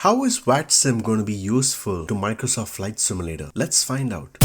How is VATSIM going to be useful to Microsoft Flight Simulator? Let's find out.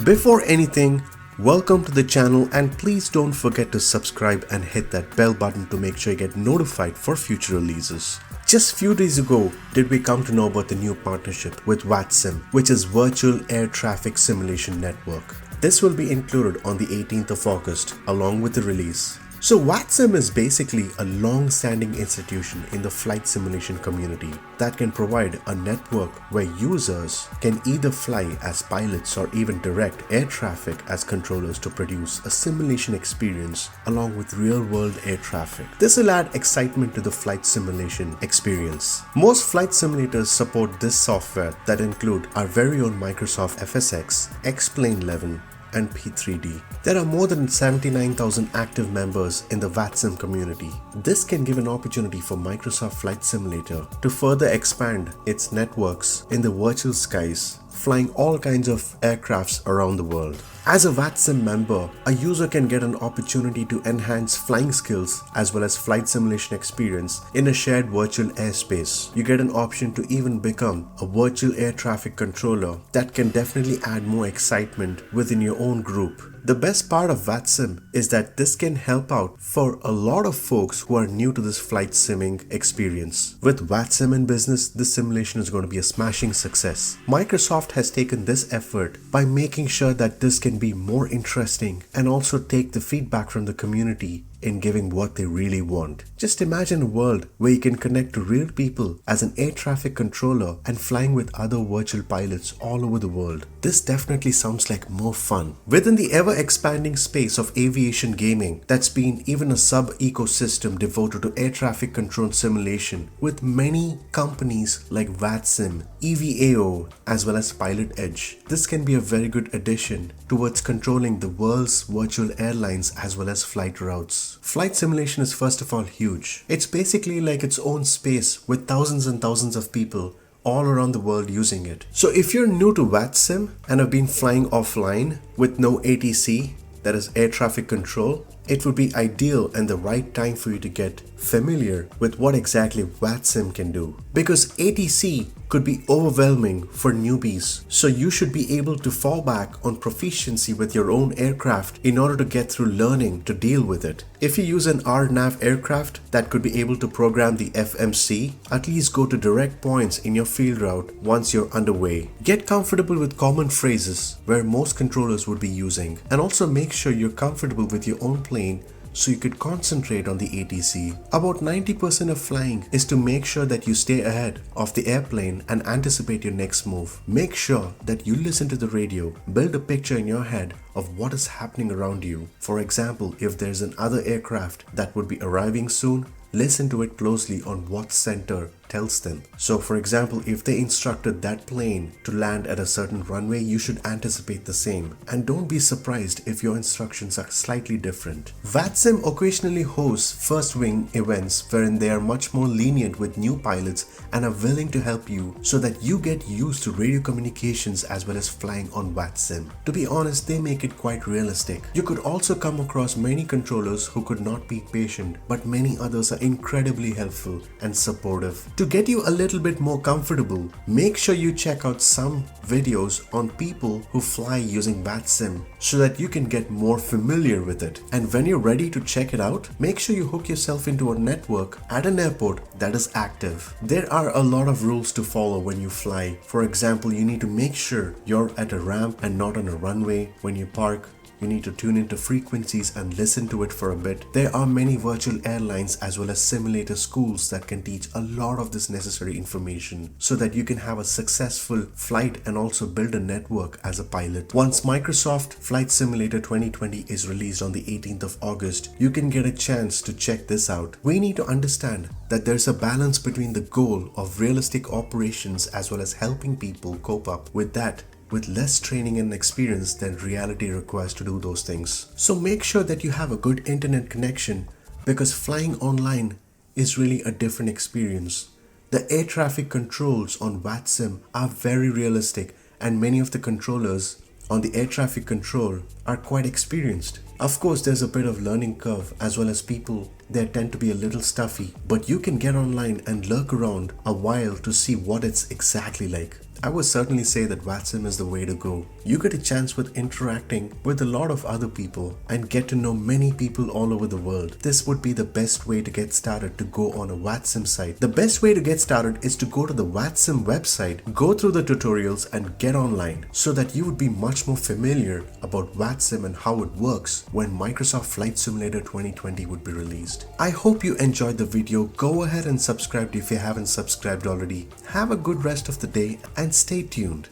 Before anything, welcome to the channel and please don't forget to subscribe and hit that bell button to make sure you get notified for future releases. Just few days ago did we come to know about the new partnership with VATSIM, which is Virtual Air Traffic Simulation Network. This will be included on the 18th of August along with the release. So VATSIM is basically a long-standing institution in the flight simulation community that can provide a network where users can either fly as pilots or even direct air traffic as controllers to produce a simulation experience along with real-world air traffic. This will add excitement to the flight simulation experience. Most flight simulators support this software that include our very own Microsoft FSX, X-Plane 11, and P3D. There are more than 79,000 active members in the VATSIM community. This can give an opportunity for Microsoft Flight Simulator to further expand its networks in the virtual skies, flying all kinds of aircrafts around the world. As a VATSIM member, a user can get an opportunity to enhance flying skills as well as flight simulation experience in a shared virtual airspace. You get an option to even become a virtual air traffic controller that can definitely add more excitement within your own group. The best part of VATSIM is that this can help out for a lot of folks who are new to this flight simming experience. With VATSIM in business, this simulation is going to be a smashing success. Microsoft has taken this effort by making sure that this can be more interesting and also take the feedback from the community in giving what they really want. Just imagine a world where you can connect to real people as an air traffic controller and flying with other virtual pilots all over the world. This definitely sounds like more fun. Within the ever-expanding space of aviation gaming, that's been even a sub-ecosystem devoted to air traffic control simulation with many companies like VATSIM, EVAO, as well as Pilot Edge. This can be a very good addition towards controlling the world's virtual airlines as well as flight routes. Flight simulation is first of all huge. It's basically like its own space with thousands and thousands of people all around the world using it. So if you're new to VATSIM and have been flying offline with no ATC, that is air traffic control, it would be ideal and the right time for you to get familiar with what exactly VATSIM can do. Because ATC could be overwhelming for newbies, so you should be able to fall back on proficiency with your own aircraft in order to get through learning to deal with it. If you use an RNAV aircraft that could be able to program the FMC, at least go to direct points in your field route once you're underway. Get comfortable with common phrases where most controllers would be using, and also make sure you're comfortable with your own plane so you could concentrate on the ATC. About 90% of flying is to make sure that you stay ahead of the airplane and anticipate your next move. Make sure that you listen to the radio, build a picture in your head of what is happening around you. For example, if there's another aircraft that would be arriving soon, listen to it closely on what center tells them. So for example, if they instructed that plane to land at a certain runway, you should anticipate the same. And don't be surprised if your instructions are slightly different. VATSIM occasionally hosts first wing events wherein they are much more lenient with new pilots and are willing to help you so that you get used to radio communications as well as flying on VATSIM. To be honest, they make it quite realistic. You could also come across many controllers who could not be patient, but many others are incredibly helpful and supportive. To get you a little bit more comfortable, make sure you check out some videos on people who fly using VATSIM so that you can get more familiar with it. And when you're ready to check it out, make sure you hook yourself into a network at an airport that is active. There are a lot of rules to follow when you fly. For example, you need to make sure you're at a ramp and not on a runway. When you park, You need to tune into frequencies and listen to it for a bit. There are many virtual airlines as well as simulator schools that can teach a lot of this necessary information so that you can have a successful flight and also build a network as a pilot. Once Microsoft Flight Simulator 2020 is released on the 18th of August, you can get a chance to check this out. We need to understand that there's a balance between the goal of realistic operations as well as helping people cope up with that with less training and experience than reality requires to do those things. So make sure that you have a good internet connection, because flying online is really a different experience. The air traffic controls on VATSIM are very realistic, and many of the controllers on the air traffic control are quite experienced. Of course, there's a bit of learning curve as well as people that tend to be a little stuffy, but you can get online and lurk around a while to see what it's exactly like. I would certainly say that VATSIM is the way to go. You get a chance with interacting with a lot of other people and get to know many people all over the world. This would be the best way to get started, to go on a VATSIM site. The best way to get started is to go to the VATSIM website, go through the tutorials and get online so that you would be much more familiar about VATSIM and how it works when Microsoft Flight Simulator 2020 would be released. I hope you enjoyed the video. Go ahead and subscribe if you haven't subscribed already. Have a good rest of the day and stay tuned.